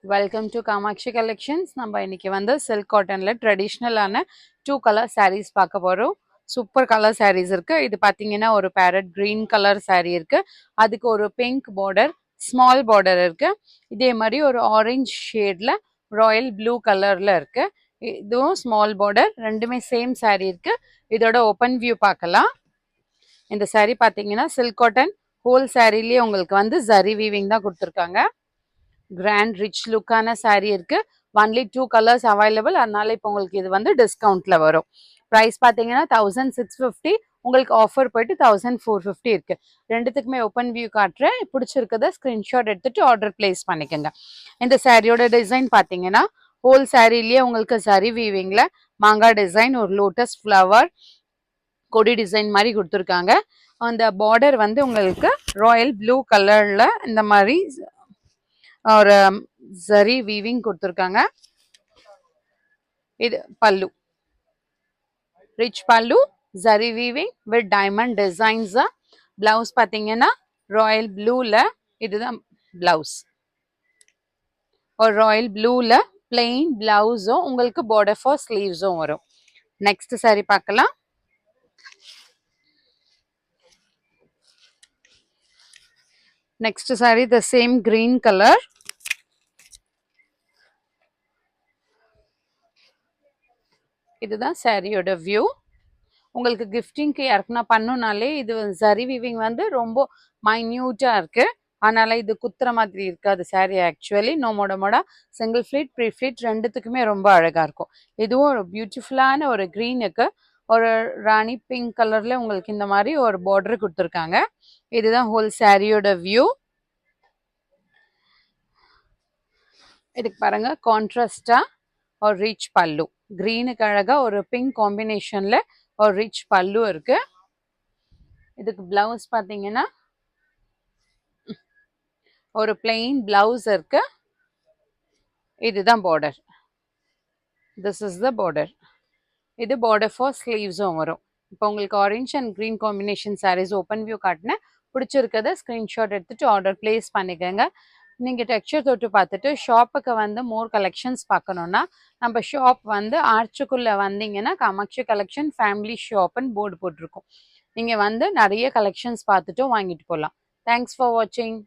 Welcome to Kamakshi Collections. நம்ம இன்னைக்கு வந்து silk cottonல ட்ரெடிஷ்னலான 2 கலர் sarees பார்க்க போறோம். சூப்பர் கலர் sarees இருக்கு. இது பாத்தீங்கன்னா ஒரு parrot green கலர் saree இருக்கு. அதுக்கு ஒரு pink border, small border இருக்கு. இதே மாதிரி ஒரு orange ஷேட்ல ராயல் ப்ளூ கலர்ல இருக்கு. இதுவும் ஸ்மால் border, ரெண்டுமே சேம் saree இருக்கு. இதோட ஓப்பன் வியூ பார்க்கலாம். இந்த saree பாத்தீங்கன்னா silk cotton ஹோல் சாரிலேயே உங்களுக்கு வந்து ஜரி வீவிங் தான் கொடுத்துருக்காங்க. கிராண்ட் ரிச் லுக்கான சாரீ இருக்கு. Only 2 colours available. அதனால இப்போ உங்களுக்கு இது வந்து டிஸ்கவுண்ட்ல வரும். ப்ரைஸ் பார்த்தீங்கன்னா 1650. உங்களுக்கு ஆஃபர் போயிட்டு 1450 இருக்கு. ரெண்டுத்துக்குமே ஓப்பன் வியூ காட்டுறேன். பிடிச்சிருக்கத ஸ்கிரீன்ஷாட் எடுத்துட்டு ஆர்டர் பிளேஸ் பண்ணிக்கோங்க. இந்த சாரியோட டிசைன் பார்த்தீங்கன்னா ஹோல் சாரிலேயே உங்களுக்கு சரி வீவிங்ல மாங்காய் டிசைன், ஒரு லோட்டஸ் ஃப்ளவர் கொடி டிசைன் மாதிரி கொடுத்துருக்காங்க. அந்த பார்டர் வந்து உங்களுக்கு ராயல் ப்ளூ கலர்ல இந்த மாதிரி ஒரு ஜரி வீவிங் கொடுத்துருக்காங்க. இது பல்லு, ரிச் பல்லு, zari weaving with diamond designs. Blouse பார்த்தீங்கன்னா ராயல் ப்ளூல, இதுதான் பிளவுஸ். ஒரு ராயல் ப்ளூல பிளெயின் பிளவுஸும் உங்களுக்கு பார்டர் ஃபார் ஸ்லீவ்ஸும் வரும். நெக்ஸ்ட் சாரி பார்க்கலாம். Next sorry the same green colour. இதுதான் சாரியோட வியூ. உங்களுக்கு கிஃப்டிங்க்கு யாருக்குன்னா பண்ணுனாலே இது சரி வீவிங் வந்து ரொம்ப மைன்யூட்டா இருக்கு. அதனால இது குத்துற மாதிரி இருக்காது சாரி. ஆக்சுவலி நோமோட சிங்கிள் ஃபிளீட் ப்ரீ ஃபிளீட் ரெண்டுத்துக்குமே ரொம்ப அழகா இருக்கும். இதுவும் ஒரு பியூட்டிஃபுல்லான ஒரு க்ரீனுக்கு ஒரு ராணி பிங்க் கலர்ல உங்களுக்கு இந்த மாதிரி ஒரு பார்டர் கொடுத்துருக்காங்க. இதுதான் ஹோல் சாரியோட வியூ. இதுக்கு பாருங்க கான்ட்ராஸ்டா ஒரு ரிச் பல்லு, கிரீனுக்கு அழகா ஒரு பிங்க் காம்பினேஷன்ல ஒரு ரிச் பல்லு இருக்கு. இதுக்கு பிளவுஸ் பாத்தீங்கன்னா ஒரு பிளெயின் பிளவுஸ் இருக்கு. இதுதான் border. This is the border. இது பார்டர் ஃபார் ஸ்லீவ்ஸும் வரும். இப்போ உங்களுக்கு orange and green combination saris open view காட்டினேன். பிடிச்சிருக்கத ஸ்க்ரீன்ஷாட் எடுத்துட்டு ஆர்டர் பிளேஸ் பண்ணிக்கோங்க. நீங்கள் டெக்ஸ்சர் தொட்டு பார்த்துட்டு ஷாப்புக்கு வந்து மோர் கலெக்ஷன்ஸ் பார்க்கணுன்னா நம்ம ஷாப் வந்து ஆர்ச்சுக்குள்ளே வந்தீங்கன்னா காமாட்சி கலெக்ஷன் ஃபேமிலி ஷாப்னு போர்டு போட்டிருக்கோம். நீங்கள் வந்து நிறைய கலெக்ஷன்ஸ் பார்த்துட்டும் வாங்கிட்டு போகலாம். தேங்க்ஸ் ஃபார் வாட்சிங்.